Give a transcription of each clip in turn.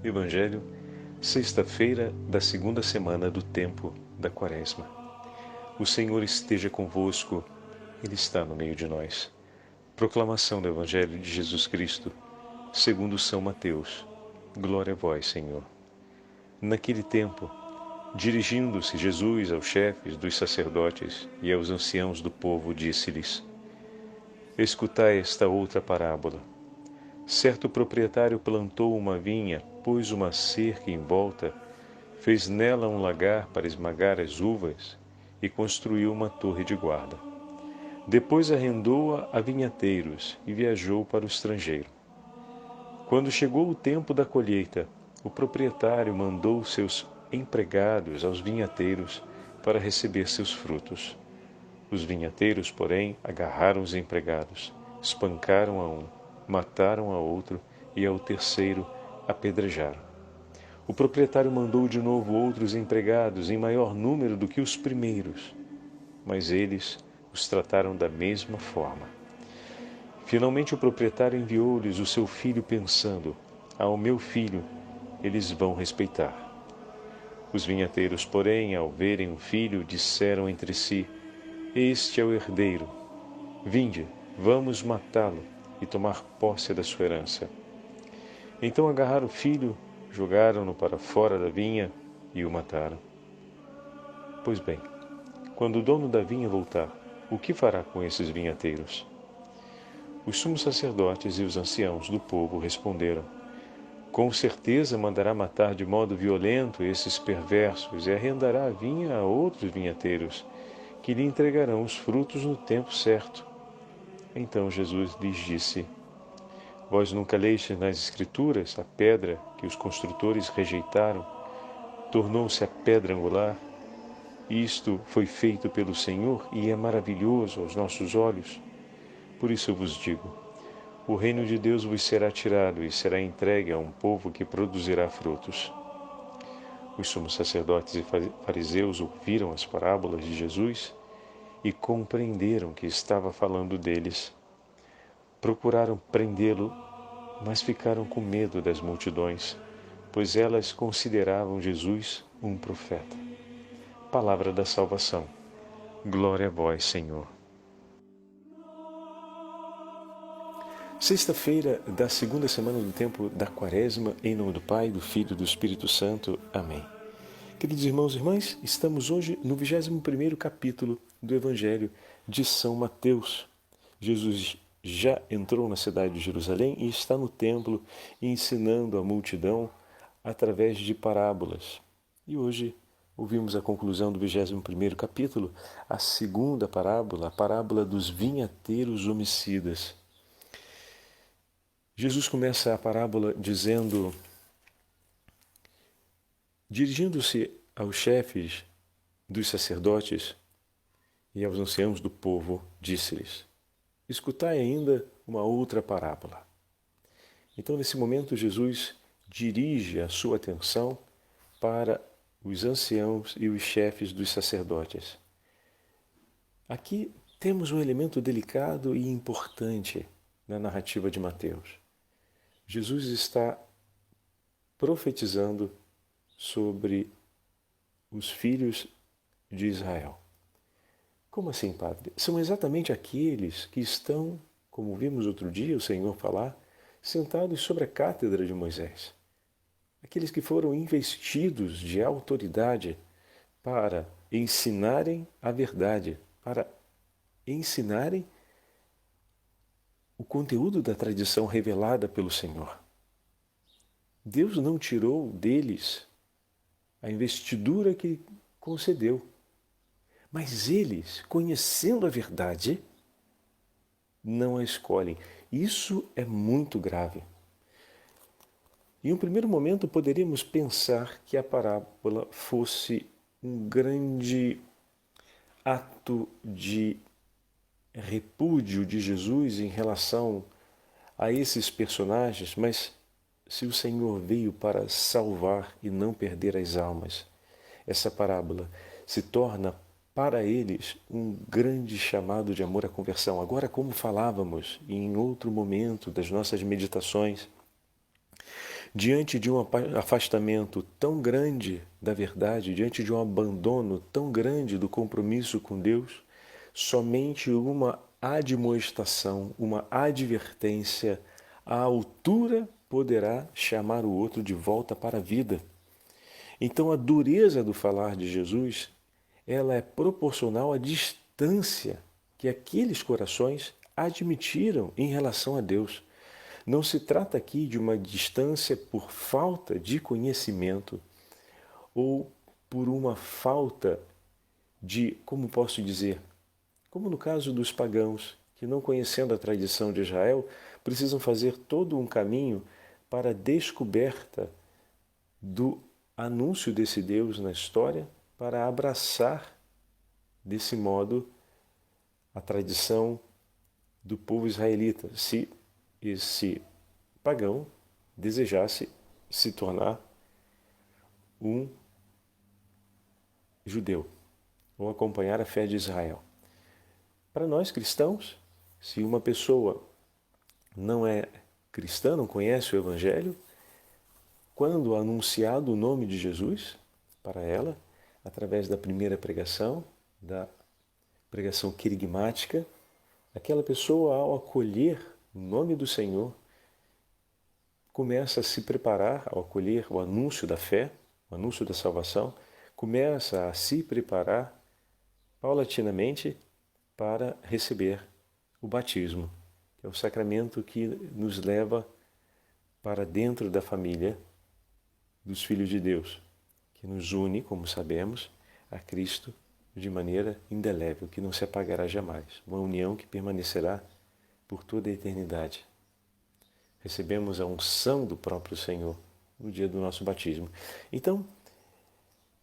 Evangelho, sexta-feira da segunda semana do tempo da Quaresma. O Senhor esteja convosco, Ele está no meio de nós. Proclamação do Evangelho de Jesus Cristo, segundo São Mateus. Glória a vós, Senhor. Naquele tempo, dirigindo-se Jesus aos chefes dos sacerdotes e aos anciãos do povo, disse-lhes: Escutai esta outra parábola. Certo proprietário plantou uma vinha, pôs uma cerca em volta, fez nela um lagar para esmagar as uvas e construiu uma torre de guarda. Depois arrendou-a a vinhateiros e viajou para o estrangeiro. Quando chegou o tempo da colheita, o proprietário mandou seus empregados aos vinhateiros para receber seus frutos. Os vinhateiros, porém, agarraram os empregados, espancaram a um, mataram a outro e ao terceiro apedrejaram. O proprietário mandou de novo outros empregados em maior número do que os primeiros, mas eles os trataram da mesma forma. Finalmente o proprietário enviou-lhes o seu filho pensando: ao meu filho eles vão respeitar. Os vinhateiros, porém, ao verem o filho, disseram entre si: este é o herdeiro. Vinde, vamos matá-lo e tomar posse da sua herança. Então agarraram o filho, jogaram-no para fora da vinha e o mataram. Pois bem, quando o dono da vinha voltar, o que fará com esses vinhateiros? Os sumos sacerdotes e os anciãos do povo responderam: com certeza mandará matar de modo violento esses perversos e arrendará a vinha a outros vinhateiros, que lhe entregarão os frutos no tempo certo. Então Jesus lhes disse: vós nunca lestes nas Escrituras a pedra que os construtores rejeitaram, tornou-se a pedra angular? Isto foi feito pelo Senhor e é maravilhoso aos nossos olhos. Por isso eu vos digo: o reino de Deus vos será tirado e será entregue a um povo que produzirá frutos. Os sumos sacerdotes e fariseus ouviram as parábolas de Jesus e compreenderam que estava falando deles. Procuraram prendê-lo, mas ficaram com medo das multidões, pois elas consideravam Jesus um profeta. Palavra da salvação. Glória a vós, Senhor. Sexta-feira da segunda semana do tempo da Quaresma, em nome do Pai, do Filho e do Espírito Santo. Amém. Queridos irmãos e irmãs, estamos hoje no 21º capítulo do Evangelho de São Mateus. Jesus já entrou na cidade de Jerusalém e está no templo ensinando a multidão através de parábolas. E hoje ouvimos a conclusão do 21º capítulo, a segunda parábola, a parábola dos vinhateiros homicidas. Jesus começa a parábola dizendo: dirigindo-se aos chefes dos sacerdotes e aos anciãos do povo, disse-lhes: escutai ainda uma outra parábola. Então, nesse momento, Jesus dirige a sua atenção para os anciãos e os chefes dos sacerdotes. Aqui temos um elemento delicado e importante na narrativa de Mateus. Jesus está profetizando sobre os filhos de Israel. Como assim, Padre? São exatamente aqueles que estão, como vimos outro dia o Senhor falar, sentados sobre a cátedra de Moisés. Aqueles que foram investidos de autoridade para ensinarem a verdade, para ensinarem o conteúdo da tradição revelada pelo Senhor. Deus não tirou deles a investidura que concedeu. Mas eles, conhecendo a verdade, não a escolhem. Isso é muito grave. Em um primeiro momento, poderíamos pensar que a parábola fosse um grande ato de repúdio de Jesus em relação a esses personagens, mas se o Senhor veio para salvar e não perder as almas, essa parábola se torna para eles um grande chamado de amor à conversão. Agora, como falávamos em outro momento das nossas meditações, Diante de um afastamento tão grande da verdade, diante de um abandono tão grande do compromisso com Deus, somente uma admoestação, uma advertência à altura poderá chamar o outro de volta para a vida. Então a dureza do falar de Jesus, ela é proporcional à distância que aqueles corações admitiram em relação a Deus. Não se trata aqui de uma distância por falta de conhecimento ou por uma falta de, como posso dizer, como no caso dos pagãos, que não conhecendo a tradição de Israel, precisam fazer todo um caminho para a descoberta do anúncio desse Deus na história, para abraçar desse modo a tradição do povo israelita, se esse pagão desejasse se tornar um judeu ou acompanhar a fé de Israel. Para nós cristãos, se uma pessoa não é cristã, não conhece o Evangelho, quando anunciado o nome de Jesus para ela, através da primeira pregação, da pregação querigmática, aquela pessoa, ao acolher o nome do Senhor, começa a se preparar, ao acolher o anúncio da fé, o anúncio da salvação, começa a se preparar paulatinamente para receber o batismo, que é o sacramento que nos leva para dentro da família dos filhos de Deus, que nos une, como sabemos, a Cristo de maneira indelével, que não se apagará jamais, uma união que permanecerá por toda a eternidade. Recebemos a unção do próprio Senhor no dia do nosso batismo. Então,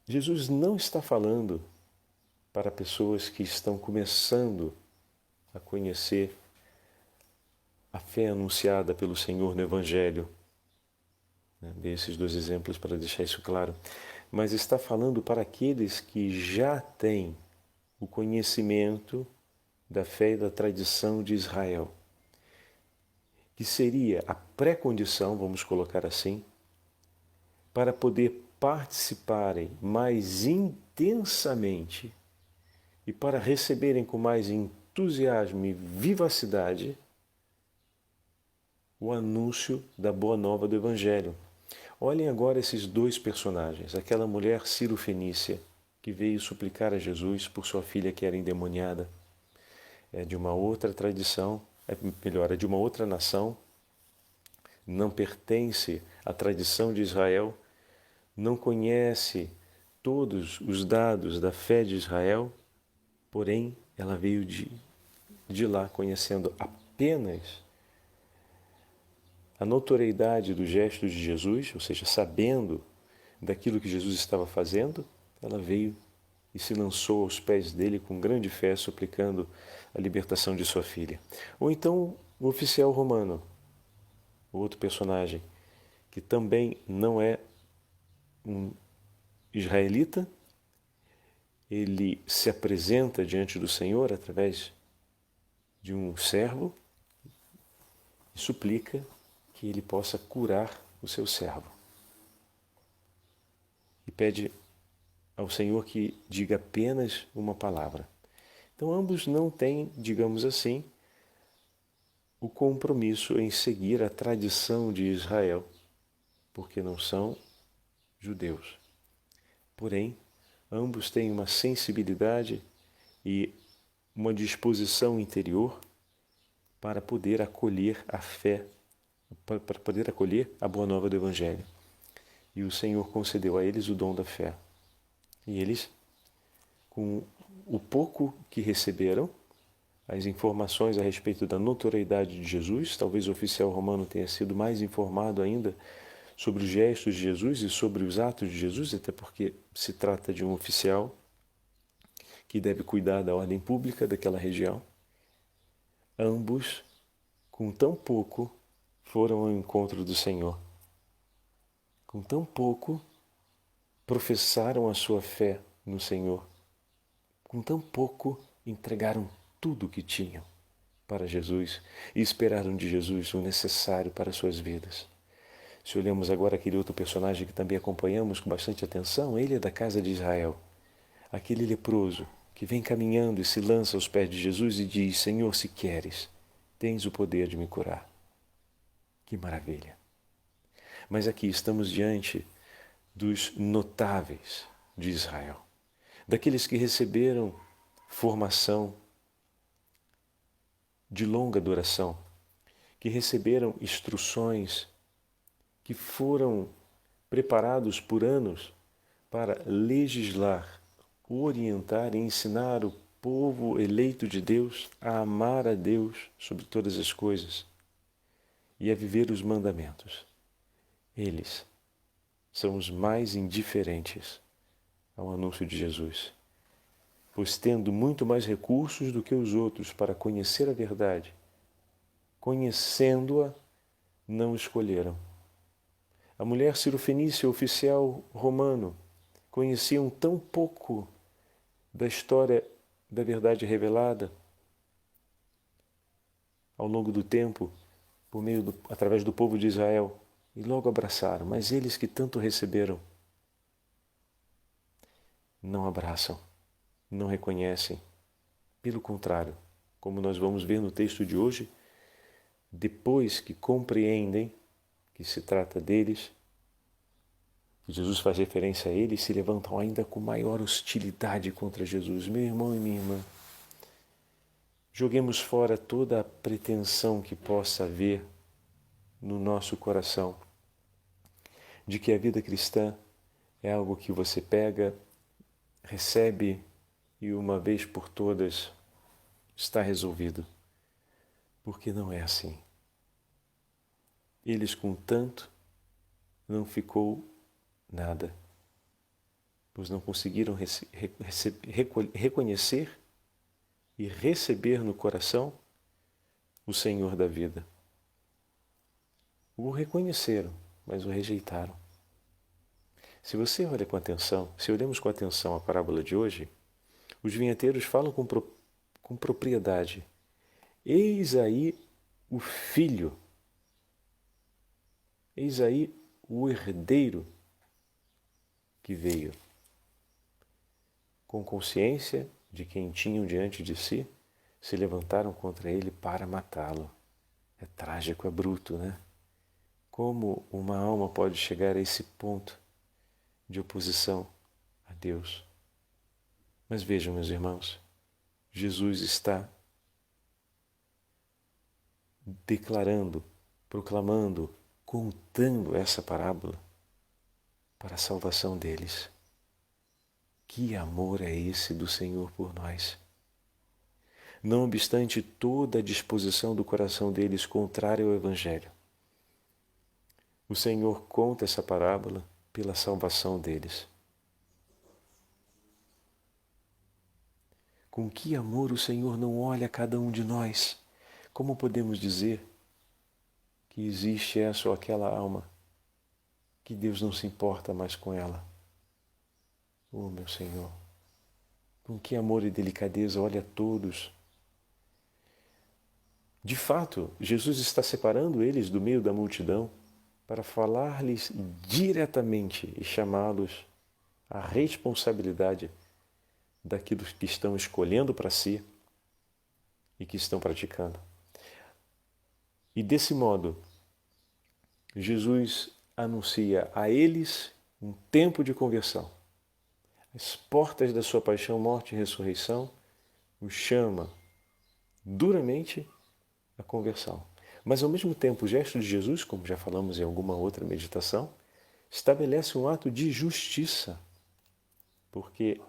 Jesus não está falando para pessoas que estão começando a conhecer a fé anunciada pelo Senhor no Evangelho. Dei esses dois exemplos para deixar isso claro. Mas está falando para aqueles que já têm o conhecimento da fé e da tradição de Israel, que seria a pré-condição, vamos colocar assim, para poder participarem mais intensamente e para receberem com mais entusiasmo e vivacidade o anúncio da boa nova do Evangelho. Olhem agora esses dois personagens, aquela mulher Ciro-fenícia que veio suplicar a Jesus por sua filha que era endemoniada. É de uma outra tradição, é de uma outra nação, não pertence à tradição de Israel, não conhece todos os dados da fé de Israel, porém ela veio de lá conhecendo apenas a notoriedade do gesto de Jesus, ou seja, sabendo daquilo que Jesus estava fazendo, ela veio e se lançou aos pés dele com grande fé, suplicando a libertação de sua filha. Ou então o oficial romano, outro personagem, que também não é um israelita, ele se apresenta diante do Senhor através de um servo e suplica que ele possa curar o seu servo. E pede ao Senhor que diga apenas uma palavra. Então ambos não têm, digamos assim, o compromisso em seguir a tradição de Israel, porque não são judeus. Porém, ambos têm uma sensibilidade e uma disposição interior para poder acolher a fé, para poder acolher a boa nova do Evangelho. E o Senhor concedeu a eles o dom da fé. E eles, com o pouco que receberam, as informações a respeito da notoriedade de Jesus, talvez o oficial romano tenha sido mais informado ainda sobre os gestos de Jesus e sobre os atos de Jesus, até porque se trata de um oficial que deve cuidar da ordem pública daquela região. Ambos, com tão pouco, foram ao encontro do Senhor. Com tão pouco, professaram a sua fé no Senhor. Com tão pouco, entregaram tudo o que tinham para Jesus e esperaram de Jesus o necessário para suas vidas. Se olhamos agora aquele outro personagem que também acompanhamos com bastante atenção, ele é da casa de Israel. Aquele leproso que vem caminhando e se lança aos pés de Jesus e diz: Senhor, se queres, tens o poder de me curar. Que maravilha! Mas aqui estamos diante dos notáveis de Israel, daqueles que receberam formação de longa duração, que receberam instruções, que foram preparados por anos para legislar, orientar e ensinar o povo eleito de Deus a amar a Deus sobre todas as coisas e a viver os mandamentos. Eles são os mais indiferentes ao anúncio de Jesus, pois tendo muito mais recursos do que os outros para conhecer a verdade, conhecendo-a, não escolheram. A mulher cirofenícia, oficial romano, conheciam tão pouco da história da verdade revelada ao longo do tempo, através do povo de Israel, e logo abraçaram, mas eles que tanto receberam, não abraçam, não reconhecem. Pelo contrário, como nós vamos ver no texto de hoje, depois que compreendem que se trata deles, que Jesus faz referência a eles, se levantam ainda com maior hostilidade contra Jesus. Meu irmão e minha irmã, joguemos fora toda a pretensão que possa haver no nosso coração de que a vida cristã é algo que você pega, recebe e uma vez por todas está resolvido. Porque não é assim. Eles com tanto não ficou nada, pois não conseguiram reconhecer e receber no coração o Senhor da vida. O reconheceram, mas o rejeitaram. Se você olha com atenção, se olhamos com atenção a parábola de hoje, os vinheteiros falam com propriedade. Eis aí o filho, eis aí o herdeiro que veio. Com consciência de quem tinham diante de si, se levantaram contra ele para matá-lo. É trágico, é bruto, né? Como uma alma pode chegar a esse ponto de oposição a Deus? Mas vejam, meus irmãos, Jesus está declarando, proclamando, contando essa parábola para a salvação deles. Que amor é esse do Senhor por nós? Não obstante toda a disposição do coração deles contrária ao Evangelho, o Senhor conta essa parábola pela salvação deles. Com que amor o Senhor não olha a cada um de nós? Como podemos dizer que existe essa ou aquela alma, que Deus não se importa mais com ela? Oh, meu Senhor, com que amor e delicadeza olha a todos. De fato, Jesus está separando eles do meio da multidão para falar-lhes diretamente e chamá-los à responsabilidade daquilo que estão escolhendo para si e que estão praticando. E desse modo, Jesus anuncia a eles um tempo de conversão. As portas da sua paixão, morte e ressurreição os chama duramente à conversão. Mas ao mesmo tempo, o gesto de Jesus, como já falamos em alguma outra meditação, estabelece um ato de justiça, porque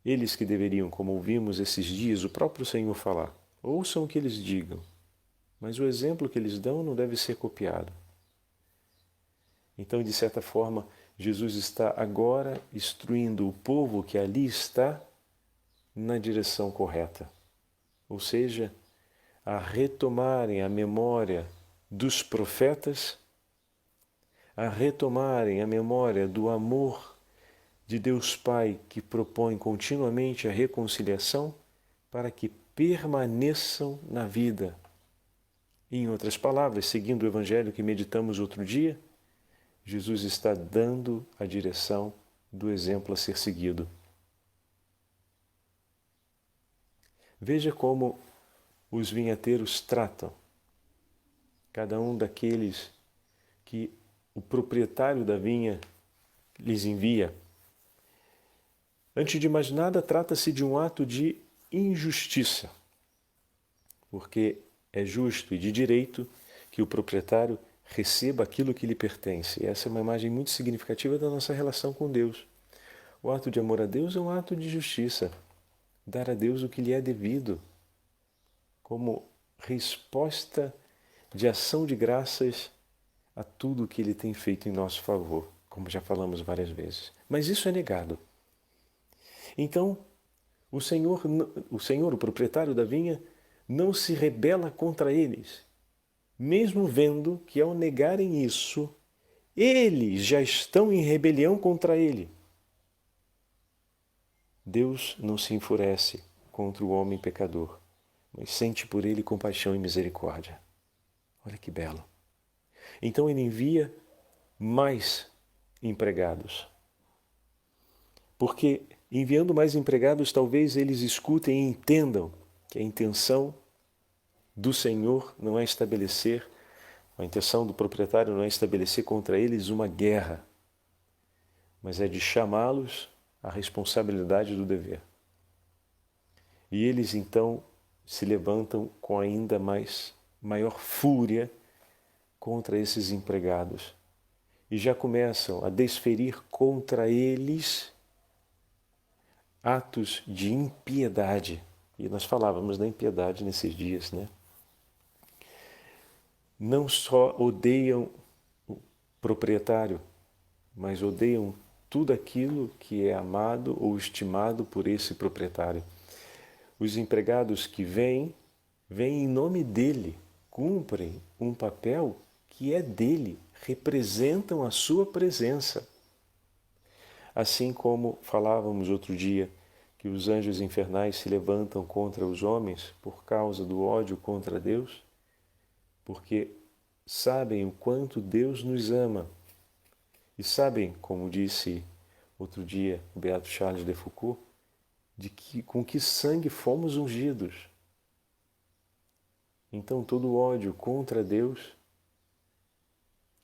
eles que deveriam, como ouvimos esses dias o próprio Senhor falar, ouçam o que eles digam, mas o exemplo que eles dão não deve ser copiado. Então, de certa forma, Jesus está agora instruindo o povo que ali está na direção correta, ou seja, a retomarem a memória dos profetas, a retomarem a memória do amor de Deus Pai que propõe continuamente a reconciliação para que permaneçam na vida, Em outras palavras, seguindo o evangelho que meditamos outro dia, Jesus está dando a direção do exemplo a ser seguido. Veja como os vinhateiros tratam cada um daqueles que o proprietário da vinha lhes envia. Antes de mais nada, trata-se de um ato de injustiça, porque é justo e de direito que o proprietário receba aquilo que lhe pertence. E essa é uma imagem muito significativa da nossa relação com Deus. O ato de amor a Deus é um ato de justiça, dar a Deus o que lhe é devido, como resposta de ação de graças a tudo o que Ele tem feito em nosso favor, como já falamos várias vezes. Mas isso é negado. Então, o Senhor, o proprietário da vinha, não se rebela contra eles, mesmo vendo que ao negarem isso, eles já estão em rebelião contra Ele. Deus não se enfurece contra o homem pecador, mas sente por ele compaixão e misericórdia. Olha que belo. Então ele envia mais empregados. Porque enviando mais empregados, talvez eles escutem e entendam que a intenção do Senhor não é estabelecer, a intenção do proprietário não é estabelecer contra eles uma guerra, mas é de chamá-los à responsabilidade do dever. E eles então se levantam com ainda maior fúria contra esses empregados e já começam a desferir contra eles atos de impiedade. E nós falávamos da impiedade nesses dias, né? Não só odeiam o proprietário, mas odeiam tudo aquilo que é amado ou estimado por esse proprietário. Os empregados que vêm em nome dele, cumprem um papel que é dele, representam a sua presença. Assim como falávamos outro dia, que os anjos infernais se levantam contra os homens por causa do ódio contra Deus, porque sabem o quanto Deus nos ama. E sabem, como disse outro dia o beato Charles de Foucault, com que sangue fomos ungidos. Então todo ódio contra Deus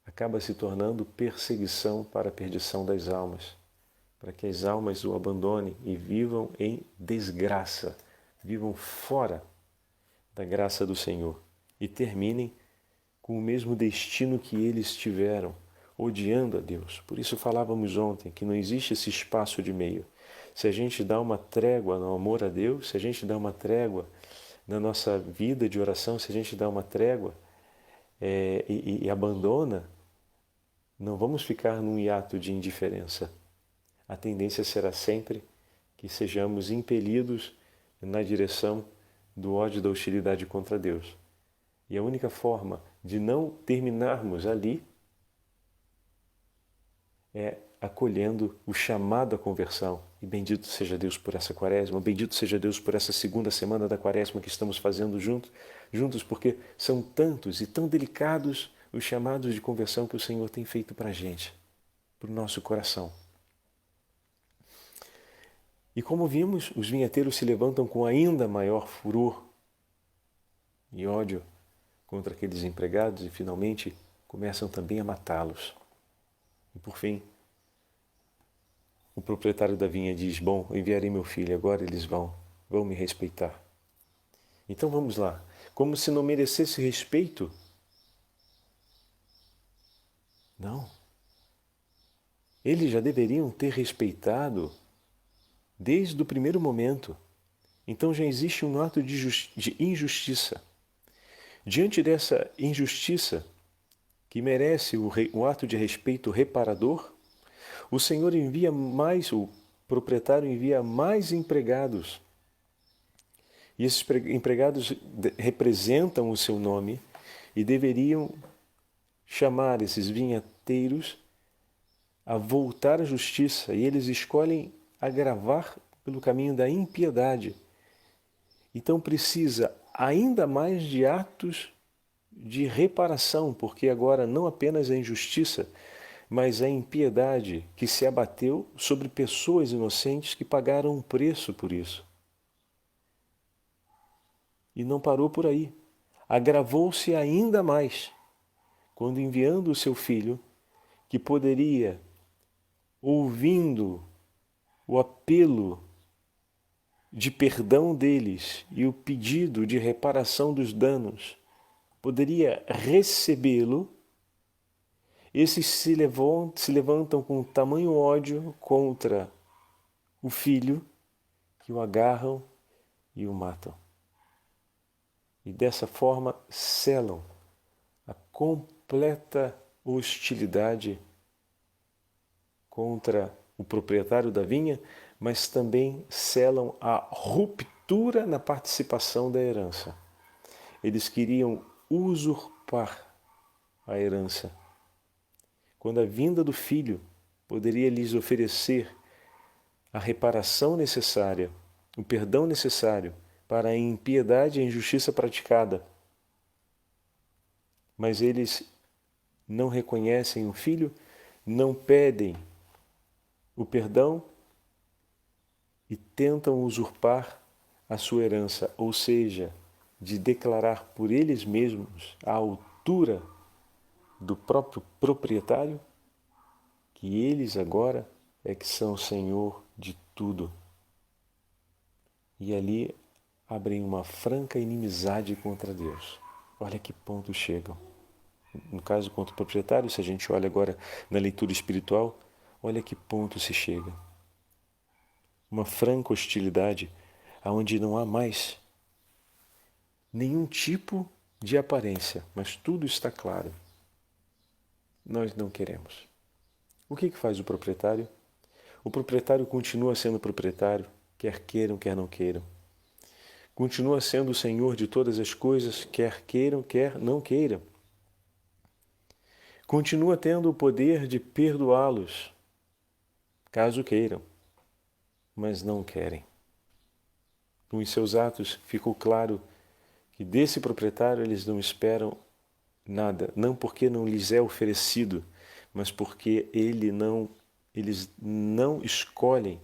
acaba se tornando perseguição para a perdição das almas, para que as almas o abandonem e vivam em desgraça, vivam fora da graça do Senhor e terminem com o mesmo destino que eles tiveram, odiando a Deus. Por isso falávamos ontem que não existe esse espaço de meio. Se a gente dá uma trégua no amor a Deus, se a gente dá uma trégua na nossa vida de oração, se a gente dá uma trégua e abandona, não vamos ficar num hiato de indiferença. A tendência será sempre que sejamos impelidos na direção do ódio e da hostilidade contra Deus. E a única forma de não terminarmos ali é acolhendo o chamado à conversão. E bendito seja Deus por essa quaresma, bendito seja Deus por essa segunda semana da quaresma que estamos fazendo juntos, porque são tantos e tão delicados os chamados de conversão que o Senhor tem feito para a gente, para o nosso coração. E como vimos, os vinheteiros se levantam com ainda maior furor e ódio contra aqueles empregados e finalmente começam também a matá-los. E por fim, o proprietário da vinha diz: bom, enviarei meu filho, agora eles vão me respeitar. Então vamos lá, como se não merecesse respeito? Não. Eles já deveriam ter respeitado desde o primeiro momento. Então já existe um ato de injustiça. Diante dessa injustiça, que merece o ato de respeito reparador, o Senhor envia mais, o proprietário envia mais empregados. E esses empregados representam o seu nome e deveriam chamar esses vinhateiros a voltar à justiça. E eles escolhem agravar pelo caminho da impiedade. Então precisa ainda mais de atos de reparação, porque agora não apenas a injustiça, mas a impiedade que se abateu sobre pessoas inocentes que pagaram um preço por isso. E não parou por aí. Agravou-se ainda mais quando, enviando o seu filho, que poderia, ouvindo o apelo de perdão deles e o pedido de reparação dos danos, poderia recebê-lo, esses se levantam com tamanho ódio contra o filho, que o agarram e o matam. E dessa forma selam a completa hostilidade contra o proprietário da vinha, mas também selam a ruptura na participação da herança. Eles queriam usurpar a herança, quando a vinda do filho poderia lhes oferecer a reparação necessária, o perdão necessário para a impiedade e a injustiça praticada. Mas eles não reconhecem o filho, não pedem o perdão e tentam usurpar a sua herança, ou seja, de declarar por eles mesmos a altura do próprio proprietário, que eles agora é que são senhor de tudo. E ali abrem uma franca inimizade contra Deus. Olha que ponto chegam. No caso contra o proprietário, se a gente olha agora na leitura espiritual, olha que ponto se chega. Uma franca hostilidade onde não há mais nenhum tipo de aparência, mas tudo está claro. Nós não queremos. O que faz o proprietário? O proprietário continua sendo proprietário, quer queiram, quer não queiram. Continua sendo o senhor de todas as coisas, quer queiram, quer não queiram. Continua tendo o poder de perdoá-los, caso queiram, mas não querem. Com os seus atos ficou claro que desse proprietário eles não esperam nada, não porque não lhes é oferecido, mas porque eles não escolhem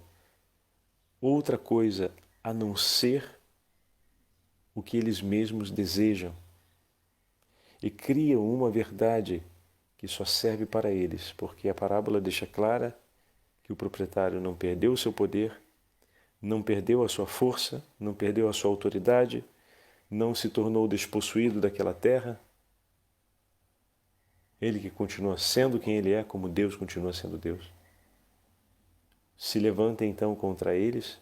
outra coisa a não ser o que eles mesmos desejam. E criam uma verdade que só serve para eles, porque a parábola deixa clara que o proprietário não perdeu o seu poder, não perdeu a sua força, não perdeu a sua autoridade, não se tornou despossuído daquela terra. Ele que continua sendo quem ele é, como Deus continua sendo Deus. Se levanta então contra eles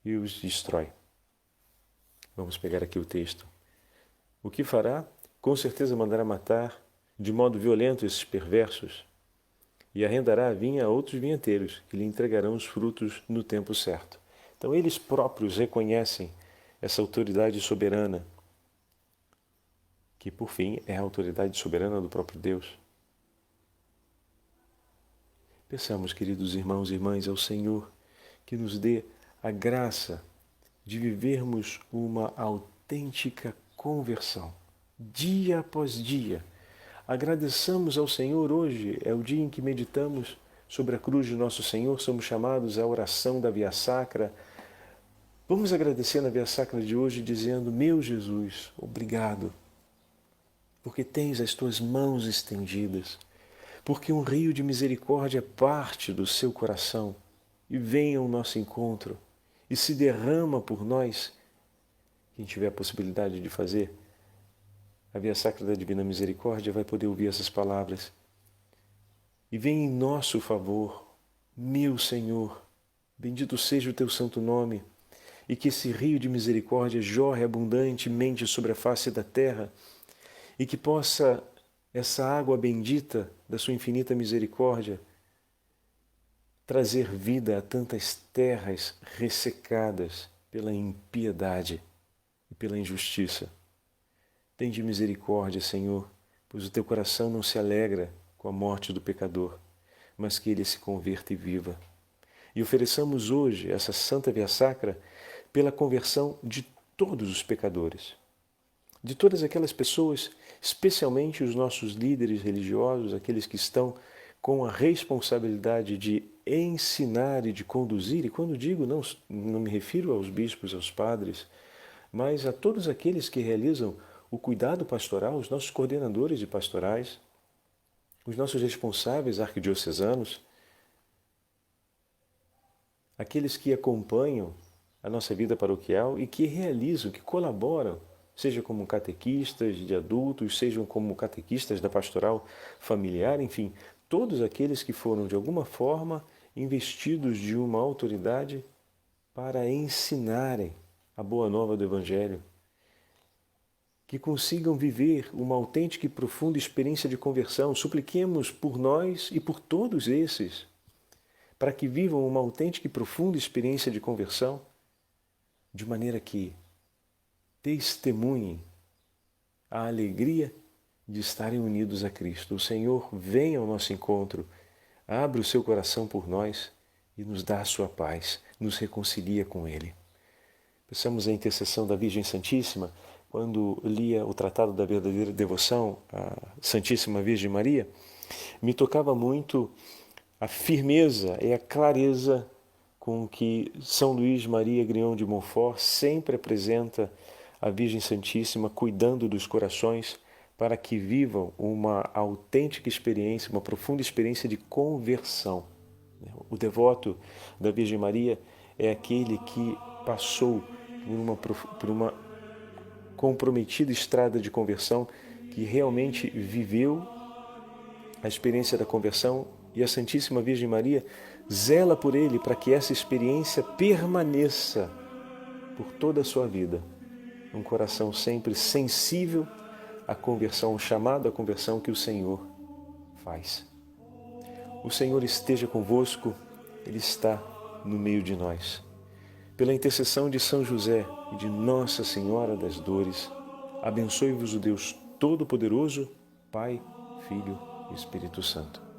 e os destrói. Vamos pegar aqui o texto. O que fará? Com certeza mandará matar de modo violento esses perversos e arrendará a vinha a outros vinhateiros, que lhe entregarão os frutos no tempo certo. Então eles próprios reconhecem essa autoridade soberana, que por fim é a autoridade soberana do próprio Deus. Peçamos, queridos irmãos e irmãs, ao Senhor que nos dê a graça de vivermos uma autêntica conversão, dia após dia. Agradeçamos ao Senhor hoje, é o dia em que meditamos sobre a cruz de nosso Senhor, somos chamados à oração da Via Sacra. Vamos agradecer na Via Sacra de hoje dizendo: meu Jesus, obrigado, porque tens as tuas mãos estendidas, porque um rio de misericórdia parte do seu coração e vem ao nosso encontro e se derrama por nós. Quem tiver a possibilidade de fazer a Via Sacra da Divina Misericórdia vai poder ouvir essas palavras. E vem em nosso favor, meu Senhor, bendito seja o teu santo nome, e que esse rio de misericórdia jorre abundantemente sobre a face da terra, e que possa essa água bendita da sua infinita misericórdia trazer vida a tantas terras ressecadas pela impiedade e pela injustiça. Tende misericórdia, Senhor, pois o teu coração não se alegra com a morte do pecador, mas que ele se converta e viva. E ofereçamos hoje essa Santa Via Sacra pela conversão de todos os pecadores. de todas aquelas pessoas, especialmente os nossos líderes religiosos, aqueles que estão com a responsabilidade de ensinar e de conduzir, e quando digo não me refiro aos bispos, aos padres, mas a todos aqueles que realizam o cuidado pastoral, os nossos coordenadores de pastorais, os nossos responsáveis arquidiocesanos, aqueles que acompanham a nossa vida paroquial e que realizam, que colaboram, seja como catequistas de adultos, sejam como catequistas da pastoral familiar, enfim, todos aqueles que foram de alguma forma investidos de uma autoridade para ensinarem a boa nova do Evangelho, que consigam viver uma autêntica e profunda experiência de conversão. Supliquemos por nós e por todos esses, para que vivam uma autêntica e profunda experiência de conversão, de maneira que testemunhem a alegria de estarem unidos a Cristo. O Senhor vem ao nosso encontro, abre o seu coração por nós e nos dá a sua paz, nos reconcilia com Ele. Peçamos a intercessão da Virgem Santíssima. Quando lia o Tratado da Verdadeira Devoção à Santíssima Virgem Maria, me tocava muito a firmeza e a clareza com que São Luís Maria Grignion de Montfort sempre apresenta a Virgem Santíssima cuidando dos corações para que vivam uma autêntica experiência, uma profunda experiência de conversão. O devoto da Virgem Maria é aquele que passou por uma comprometida estrada de conversão, que realmente viveu a experiência da conversão, e a Santíssima Virgem Maria zela por ele para que essa experiência permaneça por toda a sua vida. Um coração sempre sensível à conversão, ao chamado à conversão que o Senhor faz. O Senhor esteja convosco, Ele está no meio de nós. Pela intercessão de São José e de Nossa Senhora das Dores, abençoe-vos o Deus Todo-Poderoso, Pai, Filho e Espírito Santo.